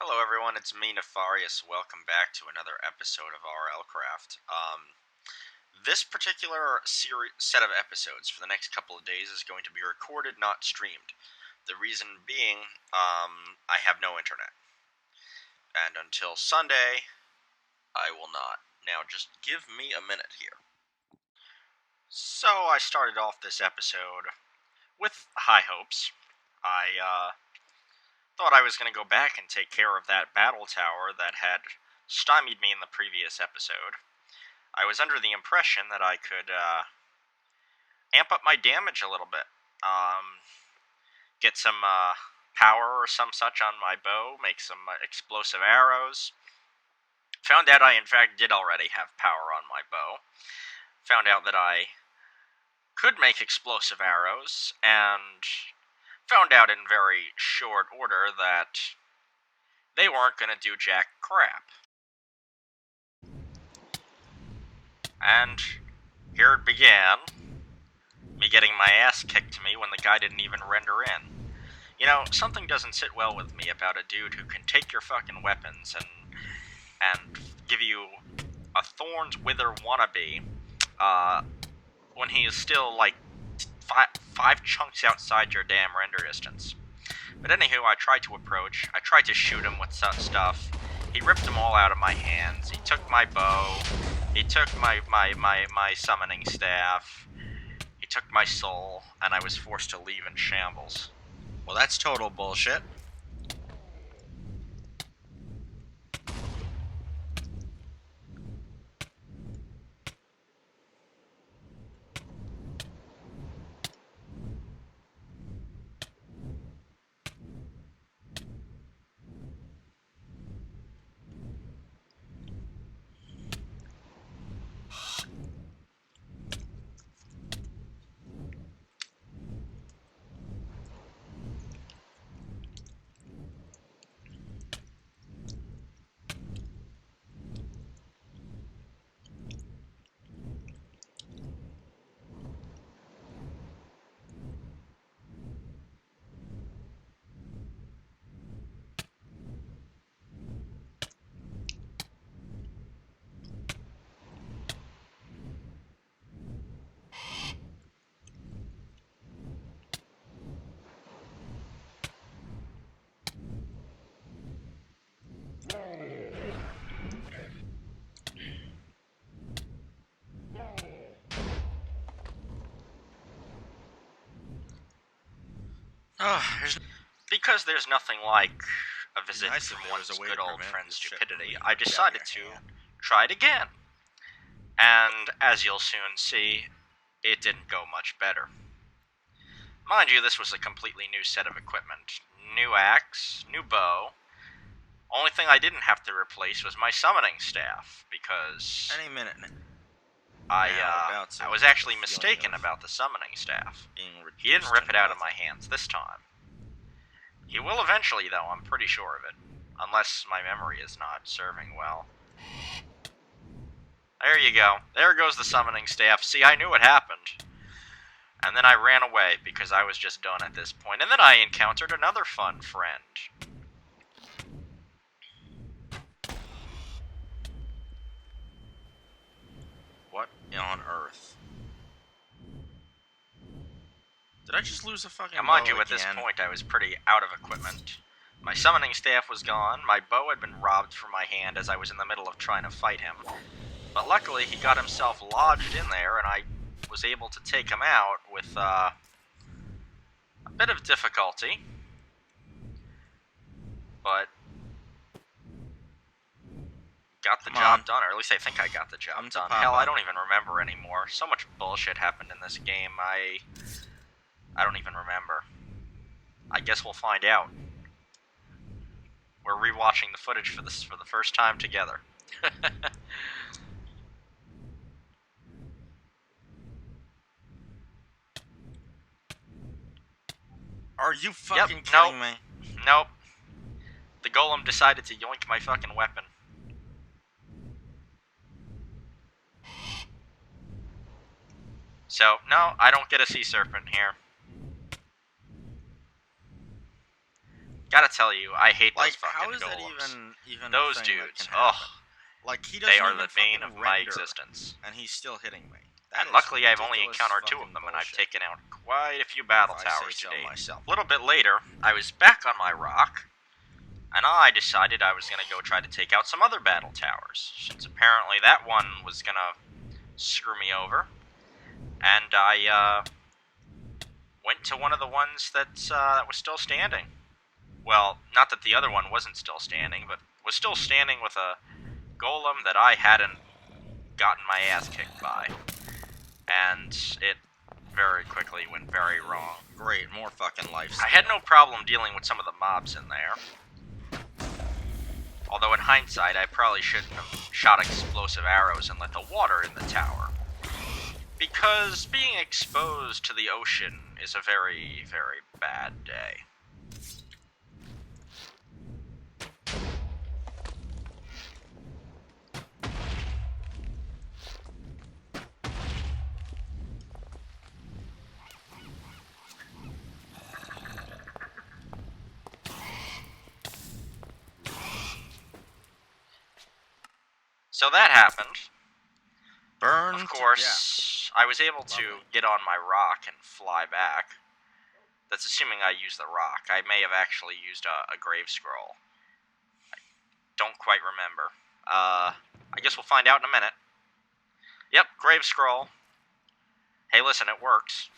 Hello everyone, it's me, Nefarious. Welcome back to another episode of RLCraft. This particular set of episodes for the next couple of days is going to be recorded, not streamed. The reason being, I have no internet. And until Sunday, I will not. Now, just give me a minute here. So, I started off this episode with high hopes. I, thought I was going to go back and take care of that battle tower that had stymied me in the previous episode. I was under the impression that I could amp up my damage a little bit, get some power or some such on my bow, make some explosive arrows. Found out I in fact did already have power on my bow. Found out that I could make explosive arrows, and found out in very short order that they weren't going to do jack crap. And here it began, me getting my ass kicked to me when the guy didn't even render in. You know, something doesn't sit well with me about a dude who can take your fucking weapons and give you a Thorn's Wither wannabe, when he is still, like, five chunks outside your damn render distance. But anywho, I tried to approach. I tried to shoot him with stuff. He ripped them all out of my hands. He took my bow. He took my summoning staff. He took my soul, and I was forced to leave in shambles. Well, that's total bullshit. Because there's nothing like a visit to one's good old friend's stupidity, I decided to try it again. And as you'll soon see, it didn't go much better. Mind you, this was a completely new set of equipment. New axe, new bow. Only thing I didn't have to replace was my summoning staff, because Any minute. I was actually mistaken about the summoning staff. He didn't rip it out of my hands this time. He will eventually, though, I'm pretty sure of it. Unless my memory is not serving well. There you go. There goes the summoning staff. See, I knew what happened. And then I ran away, because I was just done at this point. And then I encountered another fun friend. What on earth? Did I just lose a fucking Now, mind you, bow at this again? point, I was pretty out of equipment. My summoning staff was gone, my bow had been robbed from my hand as I was in the middle of trying to fight him. But luckily, he got himself lodged in there, and I was able to take him out with, a bit of difficulty. But got the job done, or at least I think I got the job done. Hell, I don't even remember anymore. So much bullshit happened in this game, I don't even remember. I guess we'll find out. We're rewatching the footage for this for the first time together. Are you fucking Yep, kidding me? Nope. The golem decided to yoink my fucking weapon. So, no, I don't get a sea serpent here. Gotta tell you, I hate those Like, fucking how is that golems. even Those a thing that dudes, can happen? ugh, Like, he they doesn't are even the bane fucking of my render, existence. and he's still hitting me. That And is luckily, I've only ridiculous encountered 2 of fucking them, and I've bullshit, taken out quite a few battle if I say towers so to date. myself. A little bit later, I was back on my rock, and I decided I was gonna go try to take out some other battle towers, since apparently that one was gonna screw me over. And I went to one of the ones that was still standing. Well, not that the other one wasn't still standing, but was still standing with a golem that I hadn't gotten my ass kicked by. And it very quickly went very wrong. Great, more fucking life. I had no problem dealing with some of the mobs in there. Although in hindsight, I probably shouldn't have shot explosive arrows and let the water in the tower. Because being exposed to the ocean is a very, very bad day. So that happened. Burn. Of course, I was able to get on my rock and fly back. That's assuming I used the rock. I may have actually used a grave scroll. I don't quite remember. I guess we'll find out in a minute. Yep, grave scroll. Hey, listen, it works.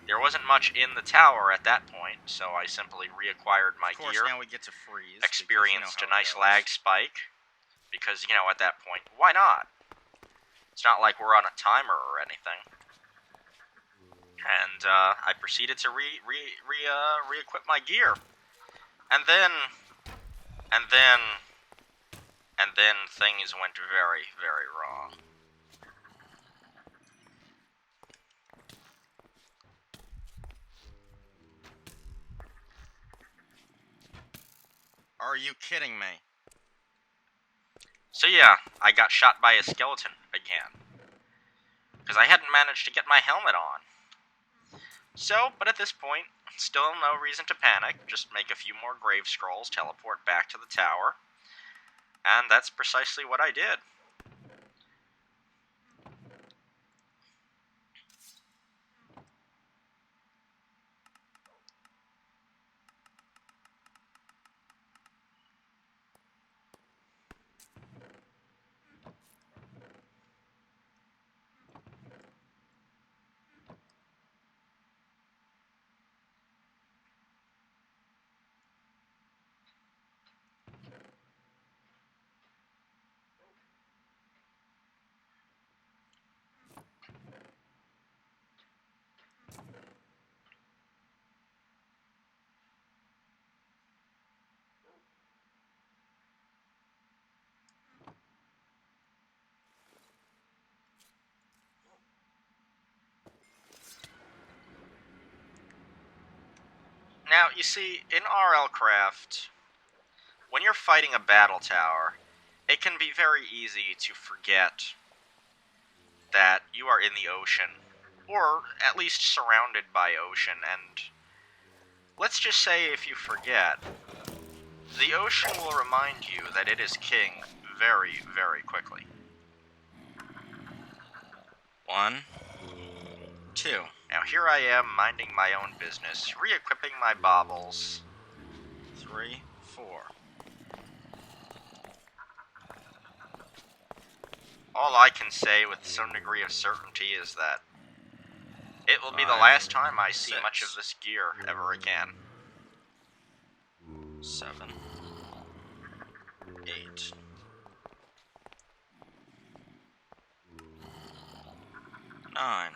There wasn't much in the tower at that point, so I simply reacquired my Of course, gear. now we get to freeze. Experienced because a nice lag spike. Because, at that point, why not? It's not like we're on a timer or anything. And I proceeded to re-equip my gear. And then things went very, very wrong. Are you kidding me? So yeah, I got shot by a skeleton again. Because I hadn't managed to get my helmet on. So, but at this point, still no reason to panic. Just make a few more grave scrolls, teleport back to the tower. And that's precisely what I did. Now, you see, in RLCraft, when you're fighting a battle tower, it can be very easy to forget that you are in the ocean, or at least surrounded by ocean, and let's just say if you forget, the ocean will remind you that it is king very, very quickly. 1, 2. Now here I am minding my own business, re-equipping my baubles. 3, 4. All I can say with some degree of certainty is that it will be the 5, last time I see 6. much of this gear ever again. 7, 8. 9.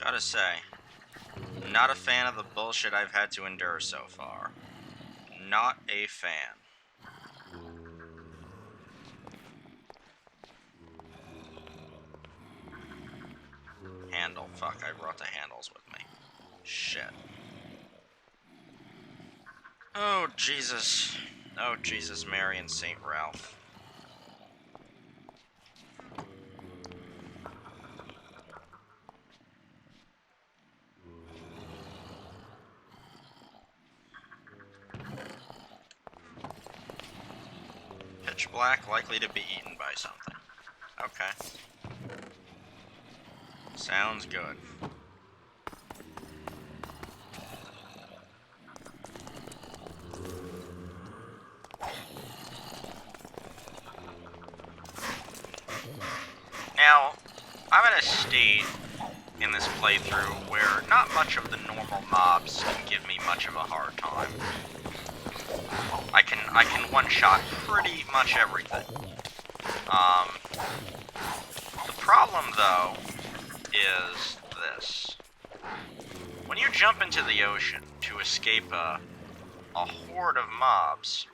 Gotta say, not a fan of the bullshit I've had to endure so far. Not a fan. Handle. Fuck, I brought the handles with me. Shit. Oh, Jesus. Oh, Jesus, Mary, and St. Ralph. Pitch black, likely to be eaten by something. Okay. Sounds good. Now, I'm at a state in this playthrough where not much of the normal mobs can give me much of a hard time. I can one-shot pretty much everything. The problem, though, is this. When you jump into the ocean to escape a horde of mobs,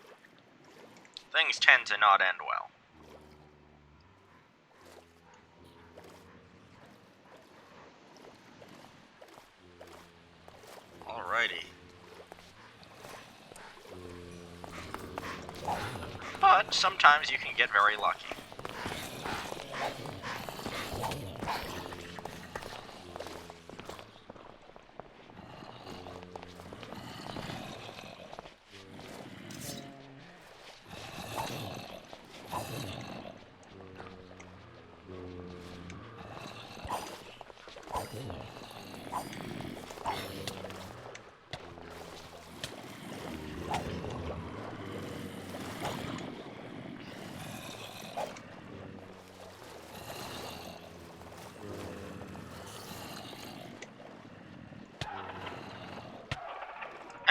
things tend to not end well. Alrighty. But sometimes you can get very lucky.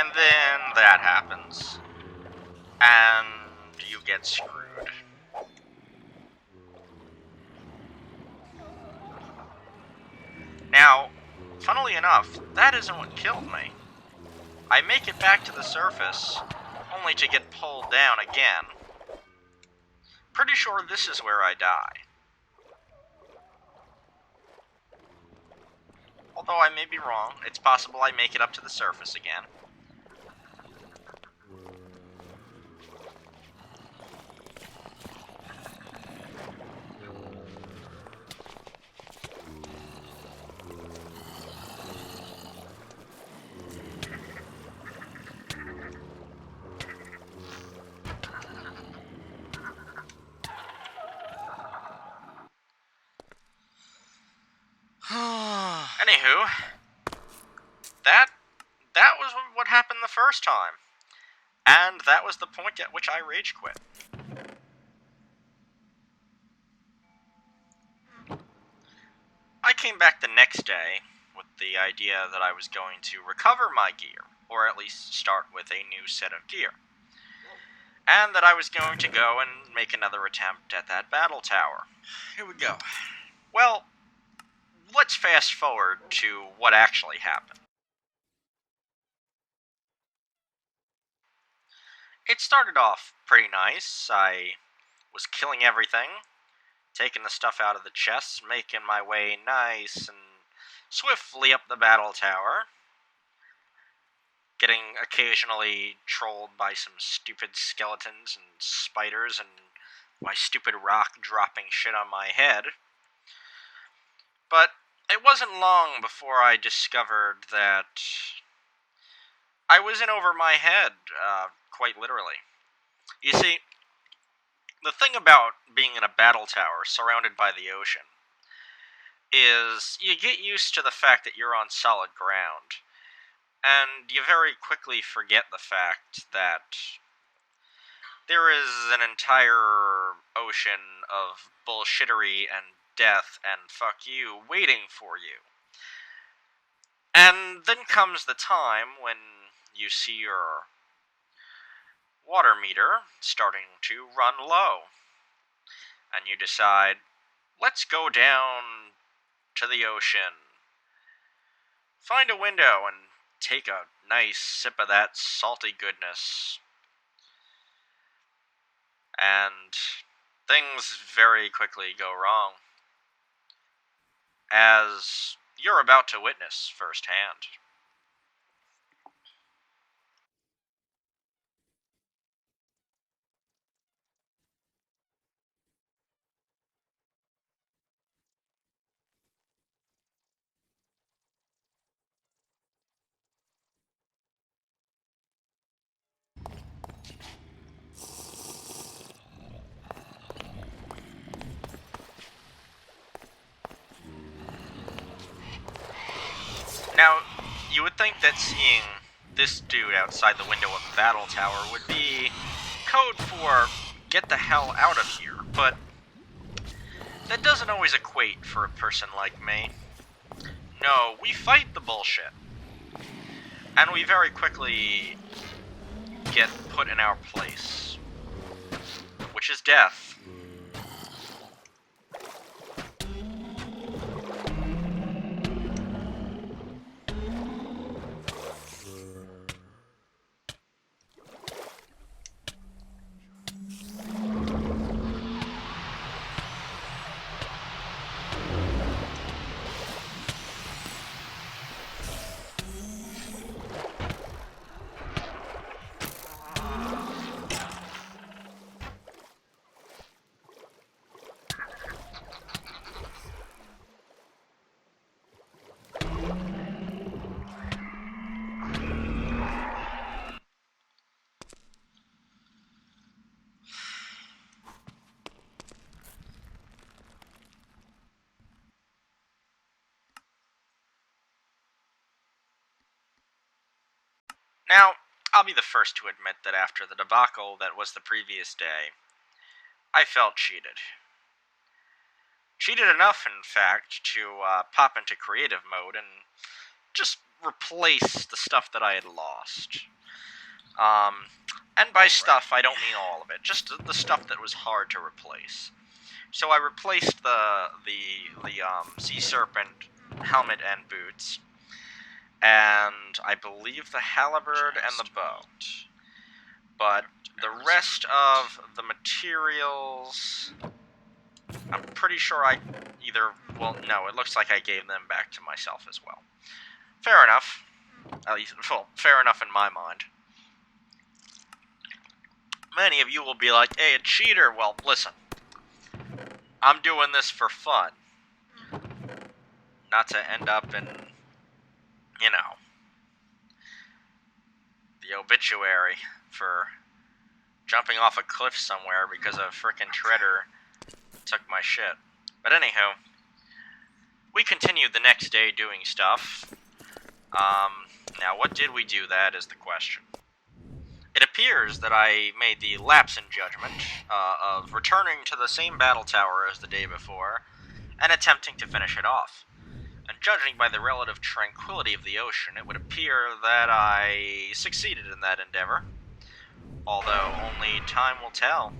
And then that happens. And you get screwed. Now, funnily enough, that isn't what killed me. I make it back to the surface, only to get pulled down again. Pretty sure this is where I die. Although I may be wrong, it's possible I make it up to the surface again. Anywho, that was what happened the first time. And that was the point at which I rage quit. I came back the next day with the idea that I was going to recover my gear, or at least start with a new set of gear. And that I was going to go and make another attempt at that battle tower. Here we go. Well, let's fast forward to what actually happened. It started off pretty nice. I was killing everything, taking the stuff out of the chests, making my way nice and swiftly up the battle tower, getting occasionally trolled by some stupid skeletons and spiders and my stupid rock dropping shit on my head. But it wasn't long before I discovered that I was in over my head, quite literally. You see, the thing about being in a battle tower surrounded by the ocean is you get used to the fact that you're on solid ground, and you very quickly forget the fact that there is an entire ocean of bullshittery and death and fuck you waiting for you. And then comes the time when you see your water meter starting to run low, and you decide, let's go down to the ocean, find a window, and take a nice sip of that salty goodness. And things very quickly go wrong, as you're about to witness firsthand. You would think that seeing this dude outside the window of a battle tower would be code for get the hell out of here, but that doesn't always equate for a person like me. No, we fight the bullshit. And we very quickly get put in our place, which is death. Now, I'll be the first to admit that after the debacle that was the previous day, I felt cheated. Cheated enough, in fact, to pop into creative mode and just replace the stuff that I had lost. And by stuff, I don't mean all of it, just the stuff that was hard to replace. So I replaced the sea serpent helmet and boots, and I believe the halberd and the bow. But the rest of the materials, I'm pretty sure I either, well, no, it looks like I gave them back to myself as well. Fair enough. At least, well, fair enough in my mind. Many of you will be like, hey, a cheater. Well, listen. I'm doing this for fun. Not to end up in, you know, the obituary for jumping off a cliff somewhere because a frickin' treader took my shit. But anywho, we continued the next day doing stuff. Now what did we do? That is the question. It appears that I made the lapse in judgment of returning to the same battle tower as the day before and attempting to finish it off. And judging by the relative tranquility of the ocean, it would appear that I succeeded in that endeavor. Although only time will tell.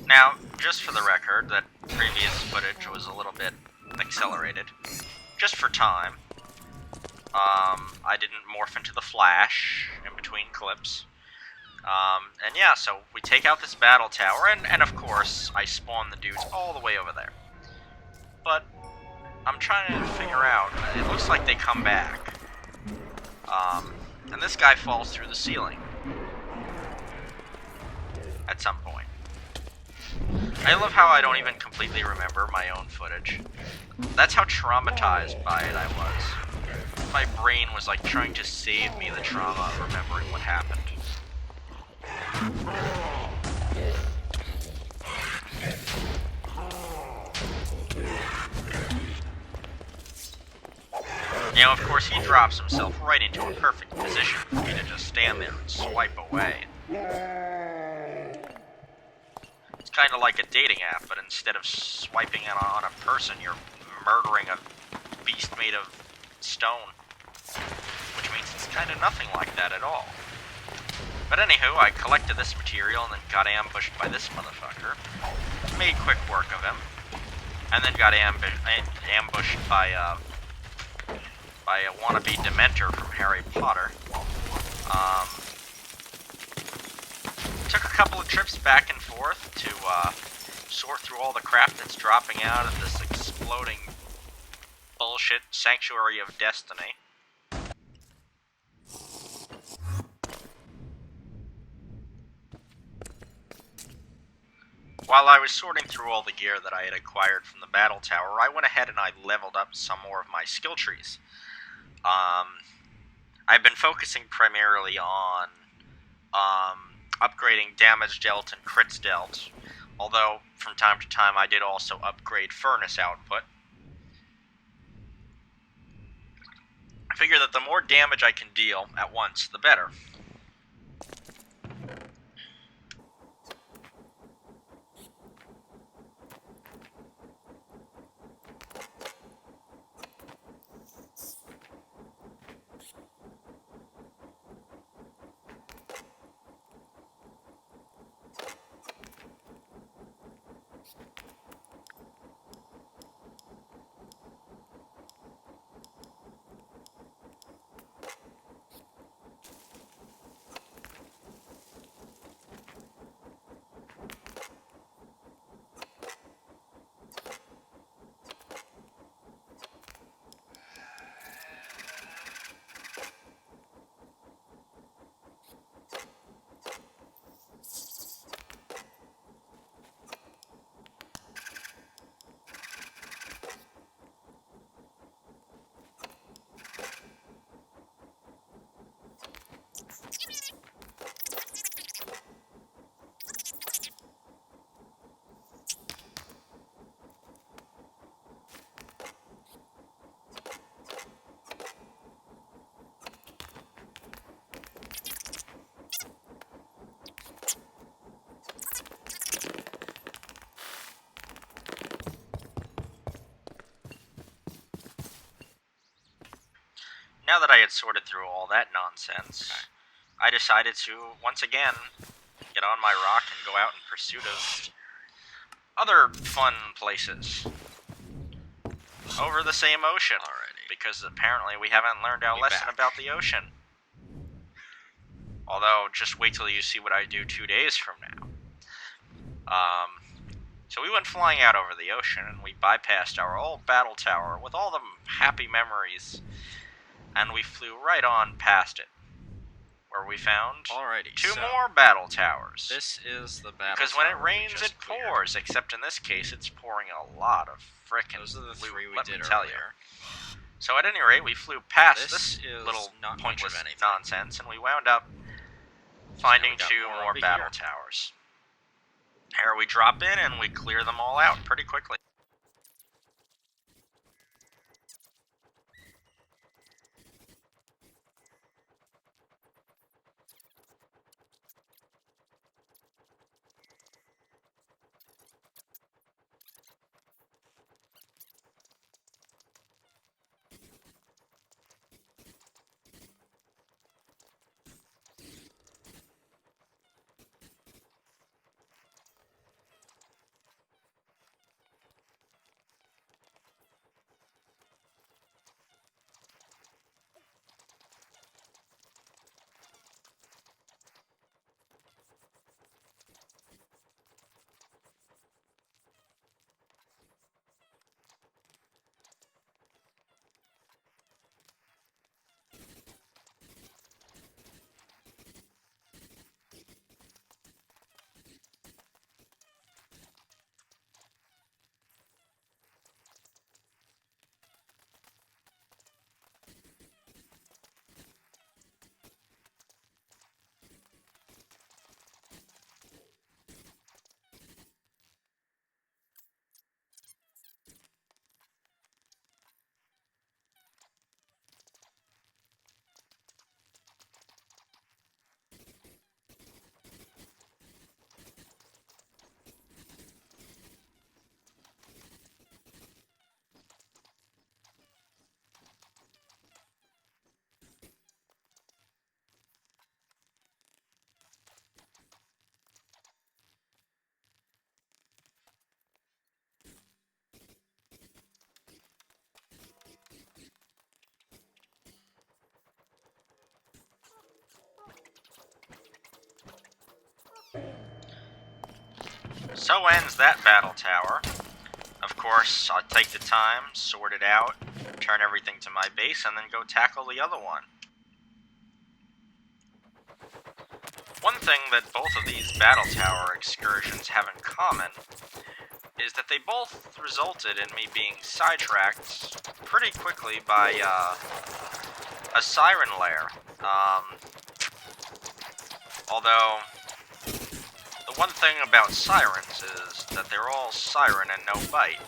Now, just for the record, that previous footage was a little bit accelerated. Just for time. I didn't morph into the Flash in between clips. And yeah, so we take out this battle tower, and of course, I spawn the dudes all the way over there. But I'm trying to figure out, it looks like they come back. And this guy falls through the ceiling. At some point. I love how I don't even completely remember my own footage. That's how traumatized by it I was. My brain was like trying to save me the trauma of remembering what happened. Now, of course, he drops himself right into a perfect position for me to just stand there and swipe away. It's kind of like a dating app, but instead of swiping it on a person, you're murdering a beast made of stone. Which means it's kind of nothing like that at all. But anywho, I collected this material and then got ambushed by this motherfucker. Made quick work of him. And then got ambushed by a wannabe Dementor from Harry Potter. Took a couple of trips back and forth to sort through all the crap that's dropping out of this exploding bullshit Sanctuary of Destiny. While I was sorting through all the gear that I had acquired from the battle tower, I went ahead and I leveled up some more of my skill trees. I've been focusing primarily on upgrading damage dealt and crits dealt, although from time to time I did also upgrade furnace output. I figure that the more damage I can deal at once, the better. Now that I had sorted through all that nonsense, I decided to, once again, get on my rock and go out in pursuit of other fun places. Over the same ocean. Alrighty. Because apparently we haven't learned our lesson about the ocean. Although, just wait till you see what I do 2 days from now. So we went flying out over the ocean, and we bypassed our old battle tower with all the happy memories, and we flew right on past it, where we found two more battle towers. This is the battle tower. Because when it rains, it pours, except in this case, it's pouring a lot of frickin' Those are the loot, three we let did me tell earlier. you. So at any rate, we flew past this little not pointless much of anything. nonsense, and we wound up finding we got two more more over battle here. towers. Here we drop in and we clear them all out pretty quickly. So ends that battle tower. Of course, I'll take the time, sort it out, turn everything to my base, and then go tackle the other one. One thing that both of these battle tower excursions have in common is that they both resulted in me being sidetracked pretty quickly by a siren lair. Although, the one thing about sirens is that they're all siren and no bite.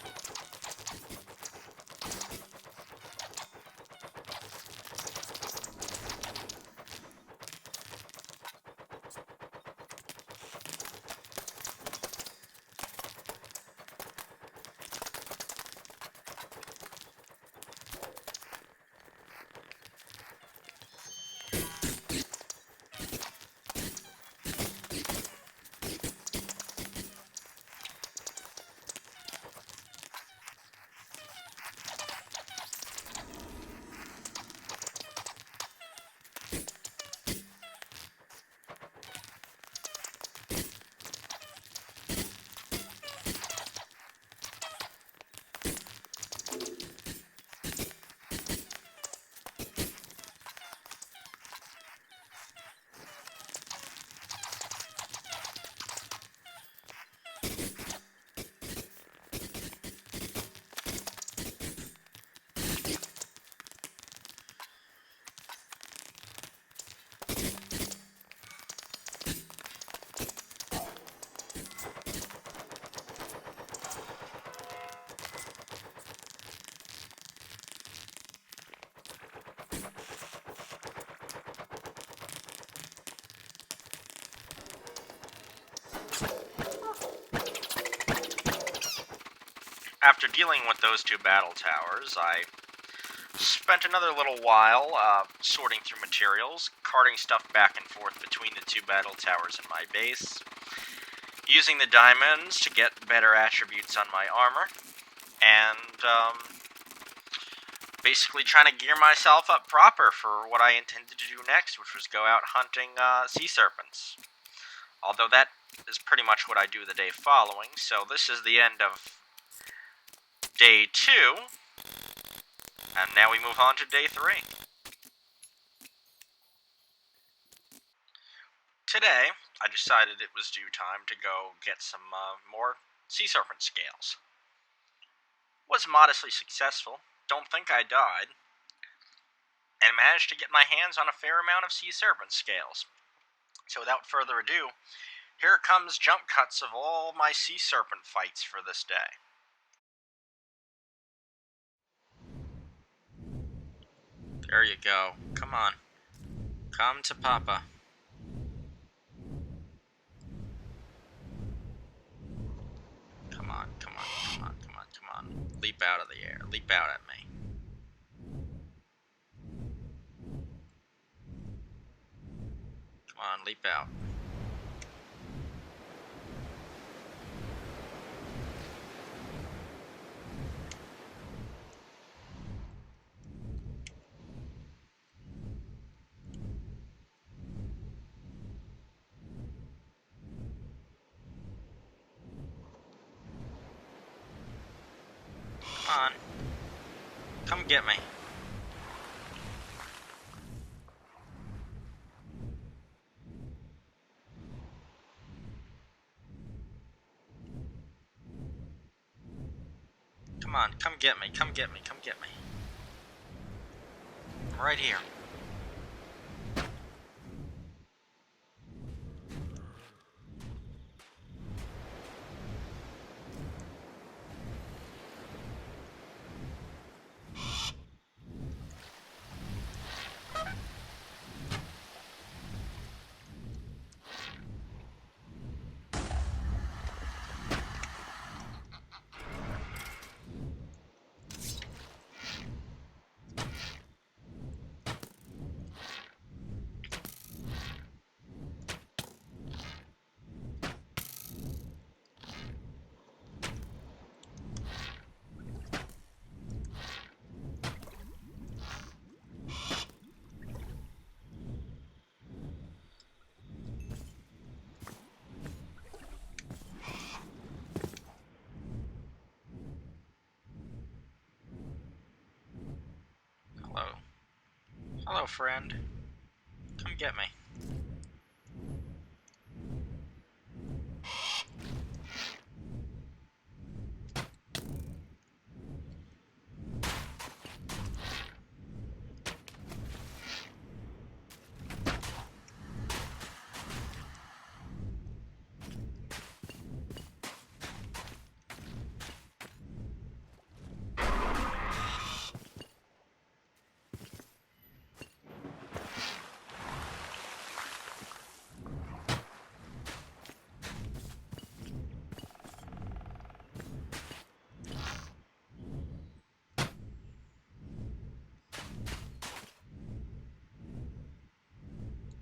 After dealing with those two battle towers, I spent another little while sorting through materials, carting stuff back and forth between the two battle towers and my base, using the diamonds to get better attributes on my armor, and basically trying to gear myself up proper for what I intended to do next, which was go out hunting sea serpents. Although that is pretty much what I do the day following, so this is the end of day 2, and now we move on to day 3. Today, I decided it was due time to go get some more sea serpent scales. Was modestly successful, don't think I died, and managed to get my hands on a fair amount of sea serpent scales. So without further ado, here comes jump cuts of all my sea serpent fights for this day. There you go. Come on. Come to Papa. Come on, come on, come on, come on, come on. Leap out of the air. Leap out at me. Come on, leap out. Come on. Come get me. Come on, come get me, come get me, come get me. I'm right here. Hello, friend. Come get me.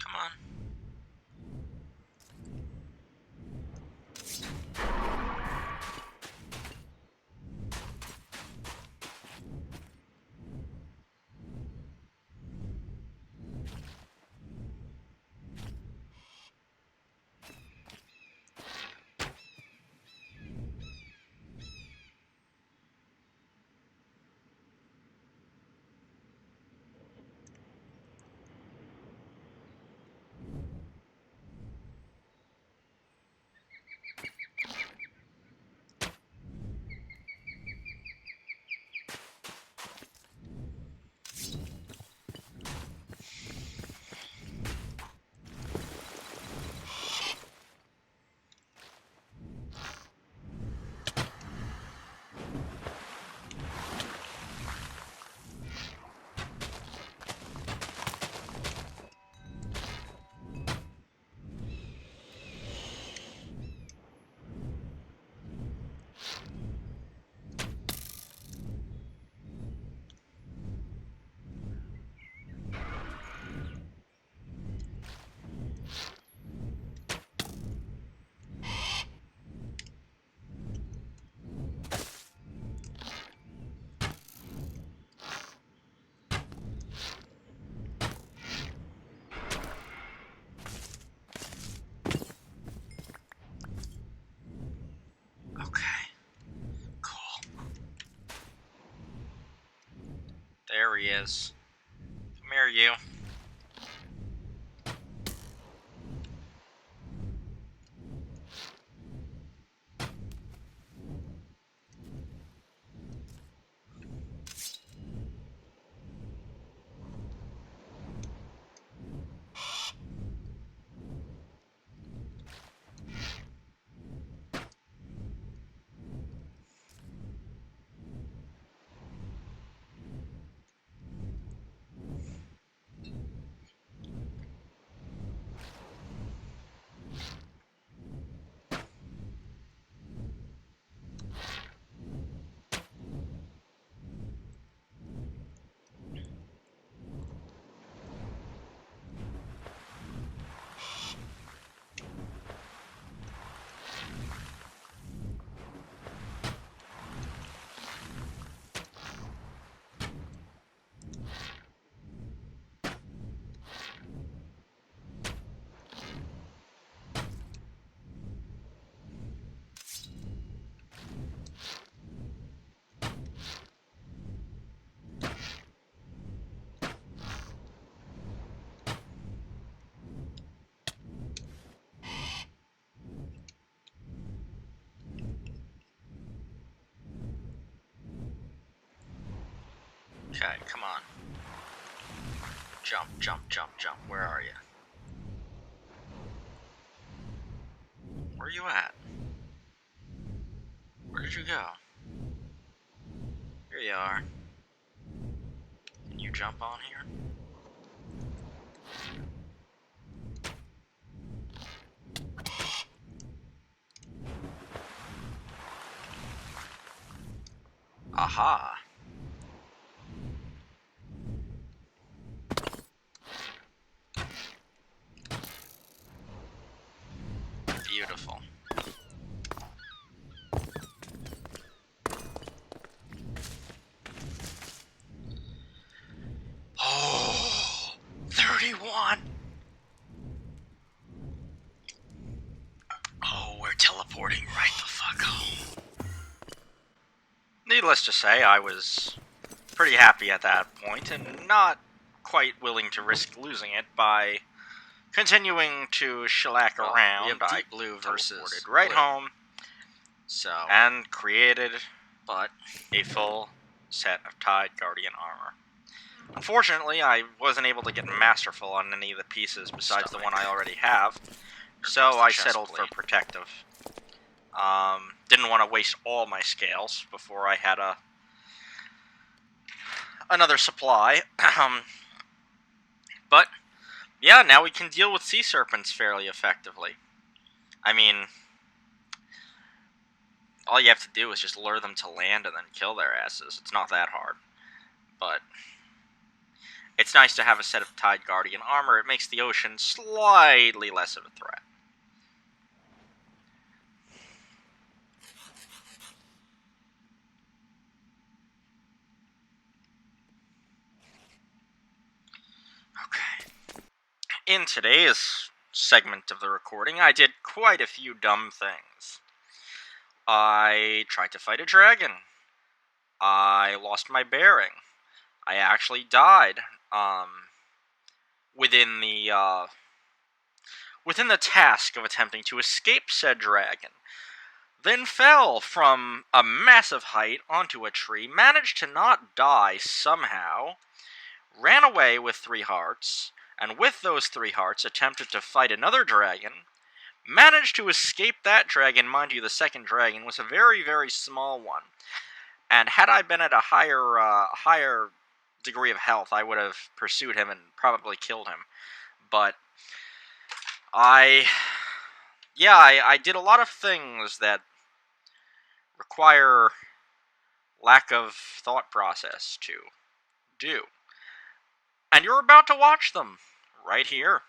Come on. Okay. Cool. There he is. Come here, you. Okay, come on. Jump, jump, jump, jump. Where are you? Where are you at? Where did you go? Here you are. Can you jump on here? Aha. Beautiful. Oh, 31. Oh, we're teleporting right the fuck home. Needless to say, I was pretty happy at that point, and not quite willing to risk losing it by continuing to shellac around. We have I deep blue versus teleported right blue. home So, and created but a full set of Tide Guardian armor. Unfortunately, I wasn't able to get masterful on any of the pieces besides the one I already have, so I settled for protective. Didn't want to waste all my scales before I had another supply. But yeah, now we can deal with sea serpents fairly effectively. I mean, all you have to do is just lure them to land and then kill their asses. It's not that hard. But it's nice to have a set of Tide Guardian armor. It makes the ocean slightly less of a threat. Okay. In today's segment of the recording, I did quite a few dumb things. I tried to fight a dragon. I lost my bearing. I actually died within the task of attempting to escape said dragon. Then fell from a massive height onto a tree, managed to not die somehow, ran away with 3 hearts, and with those 3 hearts attempted to fight another dragon, managed to escape that dragon. Mind you, the second dragon was a very, very small one. And had I been at a higher degree of health, I would have pursued him and probably killed him. But I did a lot of things that require lack of thought process to do. And you're about to watch them right here.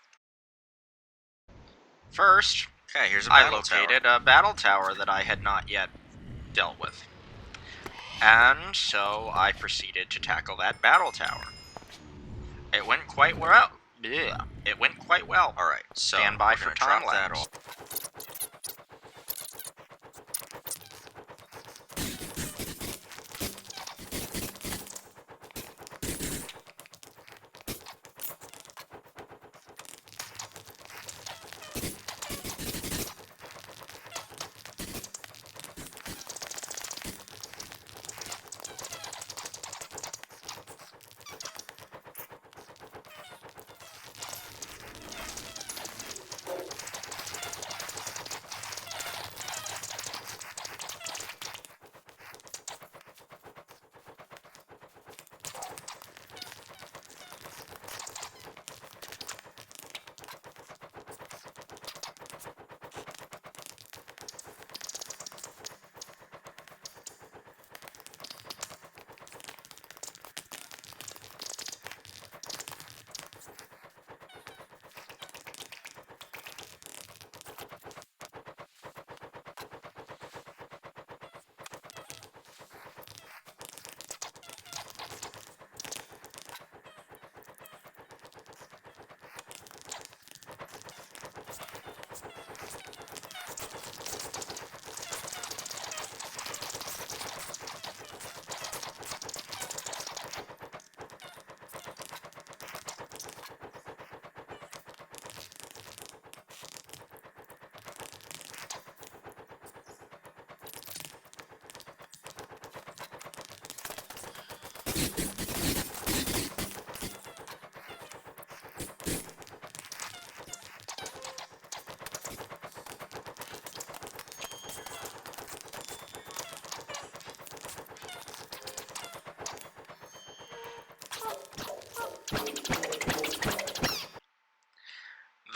First, okay, here's a I battle located tower. a battle tower that I had not yet dealt with. And so I proceeded to tackle that battle tower. It went quite well. Yeah, it went quite well. Alright, so Stand by we're for gonna time drop that lapse. off.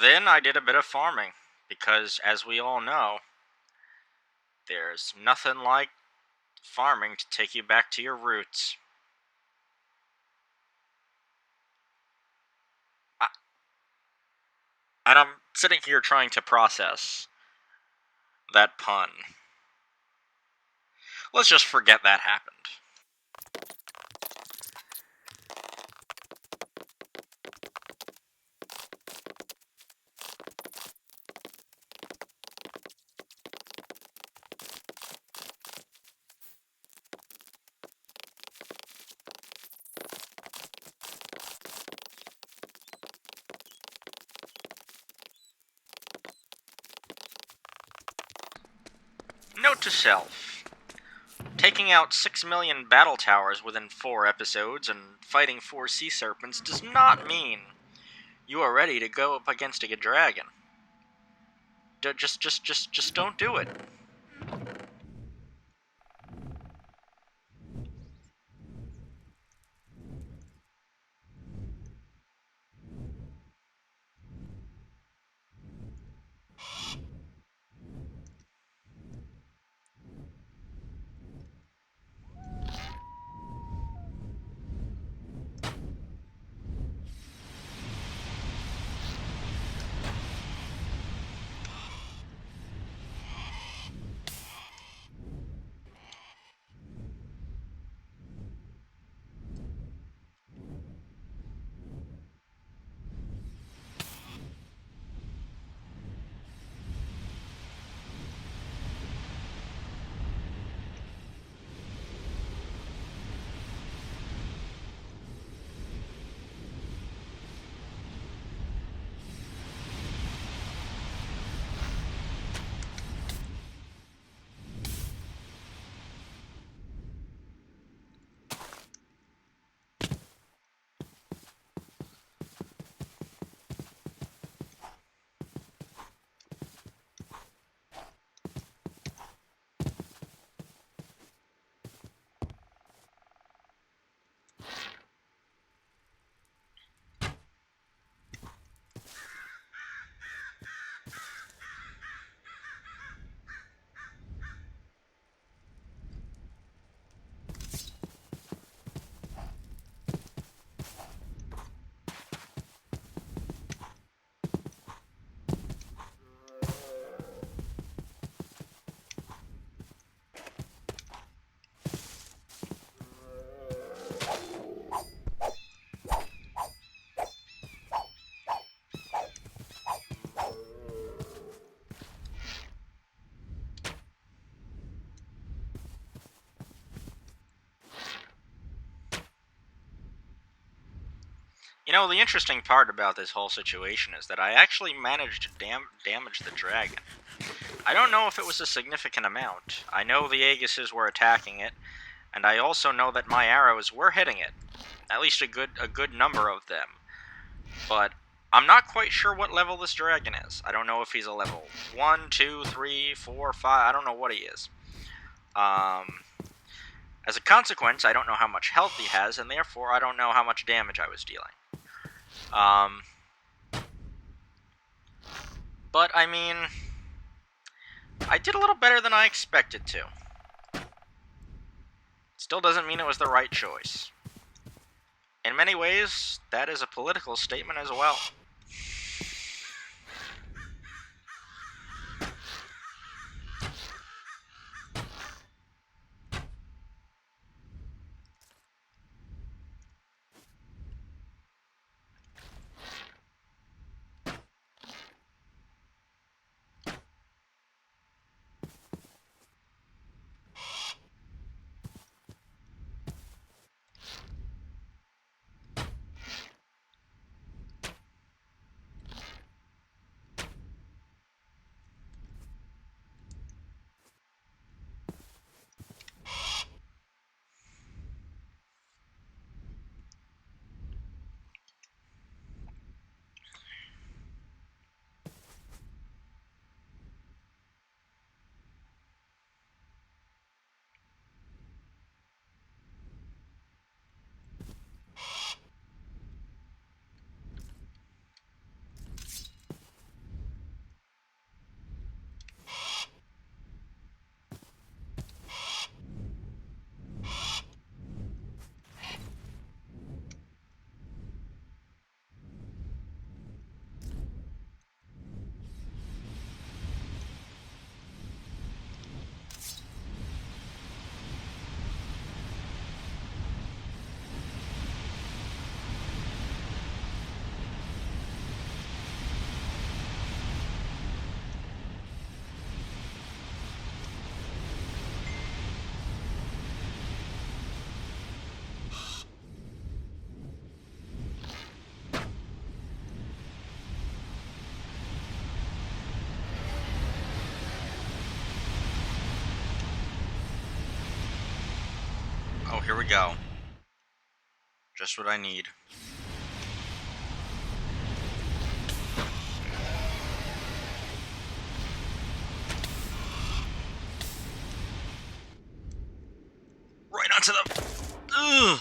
Then I did a bit of farming, because as we all know, there's nothing like farming to take you back to your roots. And I'm sitting here trying to process that pun. Let's just forget that happened. to self. Taking out 6 million battle towers within 4 episodes and fighting 4 sea serpents does not mean you are ready to go up against a dragon. Just don't do it. You know, the interesting part about this whole situation is that I actually managed to damage the dragon. I don't know if it was a significant amount. I know the Aegises were attacking it, and I also know that my arrows were hitting it. At least a good number of them. But I'm not quite sure what level this dragon is. I don't know if he's a level 1, 2, 3, 4, 5. I don't know what he is. As a consequence, I don't know how much health he has, and therefore I don't know how much damage I was dealing. But, I mean, I did a little better than I expected to. Still doesn't mean it was the right choice. In many ways, that is a political statement as well. go. Just what I need. Right onto the... Ugh!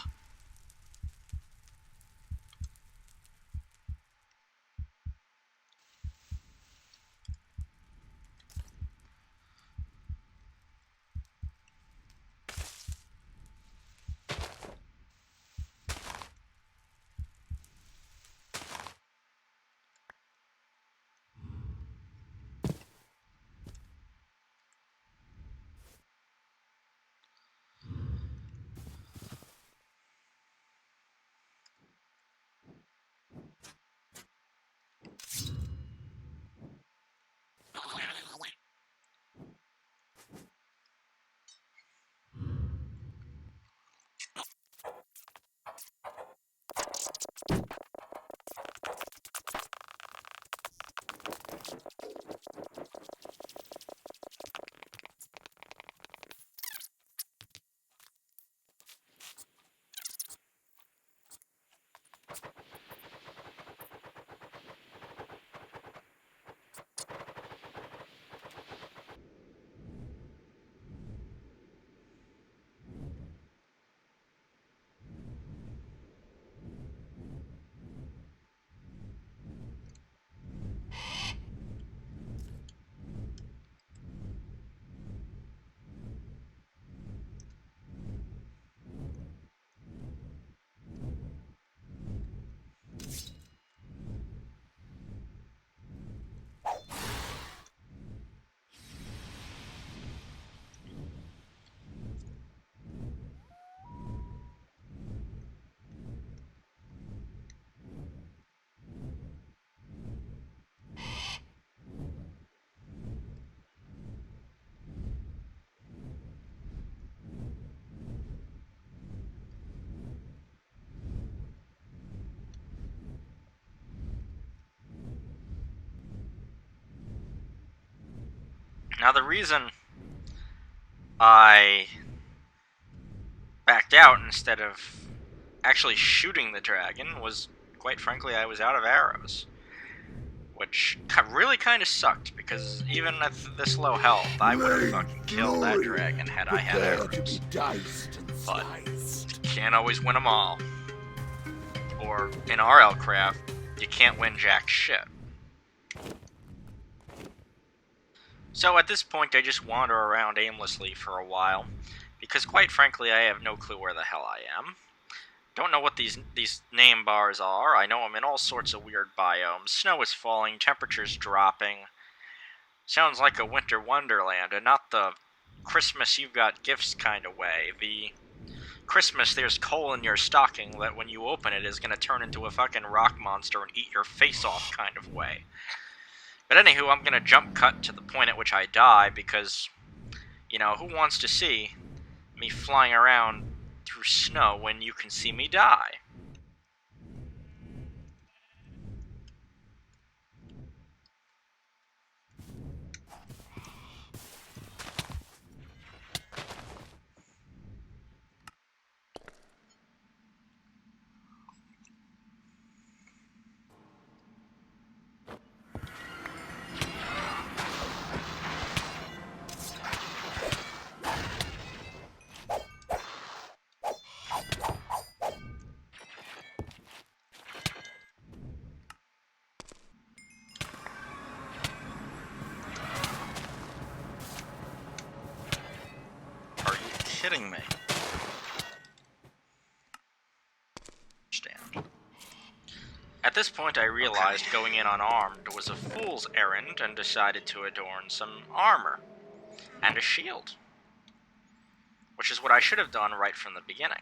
Now, the reason I backed out instead of actually shooting the dragon was, quite frankly, I was out of arrows. Which really kind of sucked, because even at this low health, I would have fucking killed that dragon had I had arrows. But you can't always win them all. Or, in RLCraft, you can't win jack shit. So at this point, I just wander around aimlessly for a while, because quite frankly, I have no clue where the hell I am. Don't know what these name bars are. I know I'm in all sorts of weird biomes. Snow is falling, temperature's dropping. Sounds like a winter wonderland, and not the Christmas you've got gifts kind of way. The Christmas there's coal in your stocking that when you open it is going to turn into a fucking rock monster and eat your face off kind of way. But anywho, I'm going to jump cut to the point at which I die, because, you know, who wants to see me flying around through snow when you can see me die? Are you kidding me? Stand. At this point, I realized going in unarmed was a fool's errand and decided to adorn some armor and a shield, which is what I should have done right from the beginning.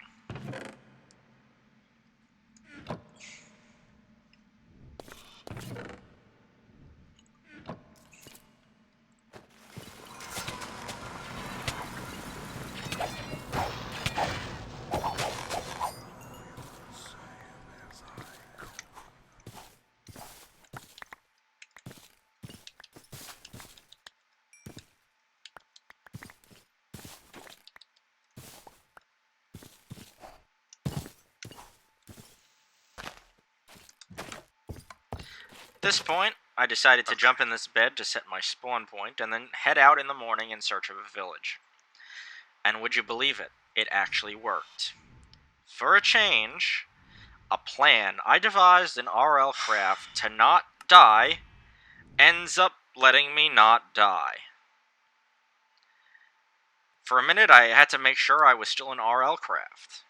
At this point, I decided to jump in this bed to set my spawn point, and then head out in the morning in search of a village. And would you believe it? It actually worked. For a change, a plan I devised in RLCraft to not die ends up letting me not die. For a minute, I had to make sure I was still in RLCraft.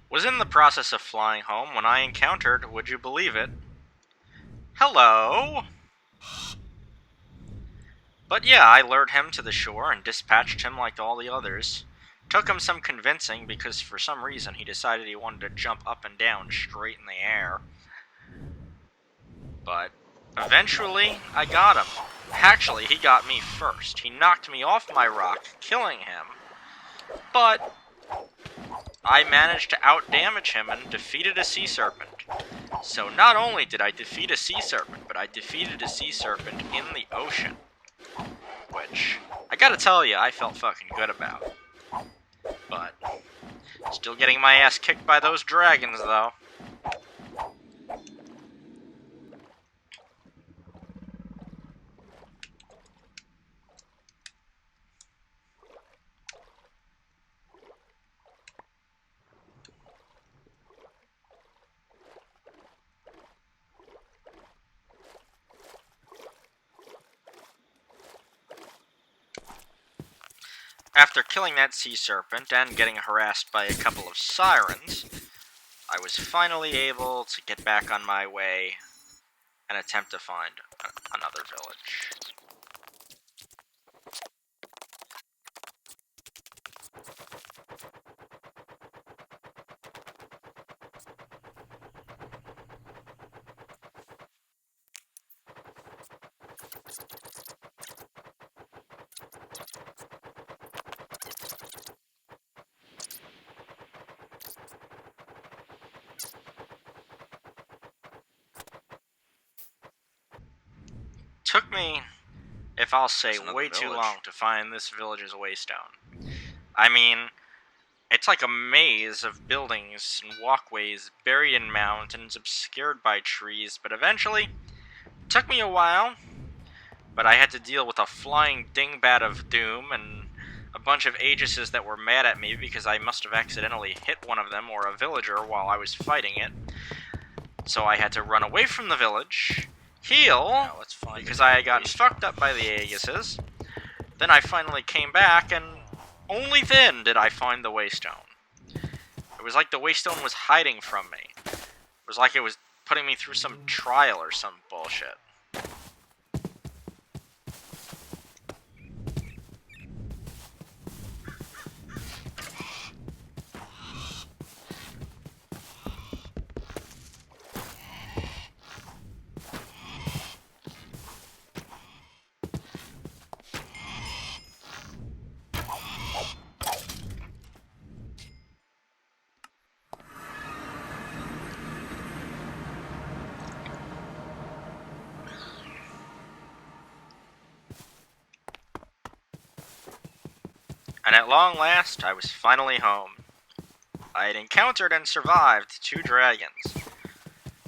Was in the process of flying home when I encountered, would you believe it? Hello! But yeah, I lured him to the shore and dispatched him like all the others. Took him some convincing because for some reason he decided he wanted to jump up and down straight in the air. But eventually, I got him. Actually, he got me first. He knocked me off my rock, killing him. But I managed to outdamage him and defeated a sea serpent. So not only did I defeat a sea serpent, but I defeated a sea serpent in the ocean. Which, I gotta tell you, I felt fucking good about. But, still getting my ass kicked by those dragons, though. After killing that sea serpent and getting harassed by a couple of sirens, I was finally able to get back on my way and attempt to find another village. Took me, if I'll say, way too long to find this village's waystone. I mean, it's like a maze of buildings and walkways buried in mountains, obscured by trees, but eventually, it took me a while, but I had to deal with a flying dingbat of doom and a bunch of Aegises that were mad at me because I must have accidentally hit one of them or a villager while I was fighting it. So I had to run away from the village, heal, because I had gotten fucked up by the Aegises. Then I finally came back, and only then did I find the waystone. It was like the waystone was hiding from me. It was like it was putting me through some trial or some bullshit. And at long last, I was finally home. I had encountered and survived 2 dragons.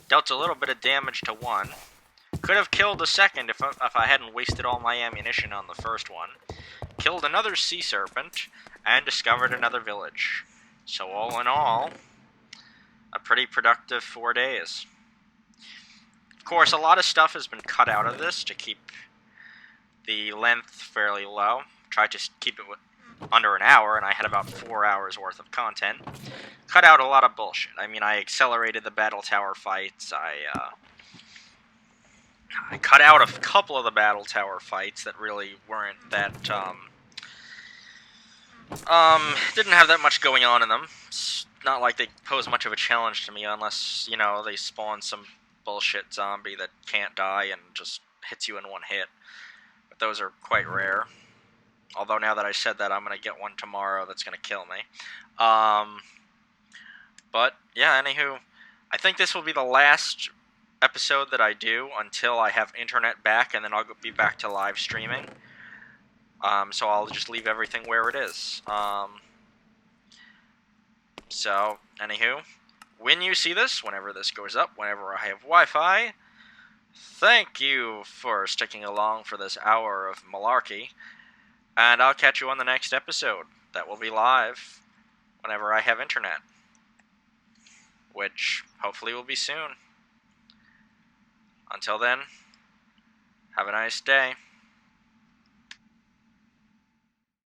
Dealt a little bit of damage to one. Could have killed the second if I hadn't wasted all my ammunition on the first one. Killed another sea serpent, and discovered another village. So all in all, a pretty productive 4 days. Of course, a lot of stuff has been cut out of this to keep the length fairly low. Tried to keep it under an hour, and I had about 4 hours worth of content. Cut out a lot of bullshit. I mean, I accelerated the battle tower fights. I cut out a couple of the battle tower fights that really weren't that, didn't have that much going on in them. It's not like they pose much of a challenge to me unless, you know, they spawn some bullshit zombie that can't die and just hits you in one hit. But those are quite rare. Although now that I said that, I'm going to get one tomorrow that's going to kill me. But, yeah, anywho, I think this will be the last episode that I do until I have internet back, and then I'll be back to live streaming. So I'll just leave everything where it is. So, anywho, when you see this, whenever this goes up, whenever I have Wi-Fi, thank you for sticking along for this hour of malarkey, and I'll catch you on the next episode that will be live whenever I have internet, which hopefully will be soon. Until then, have a nice day.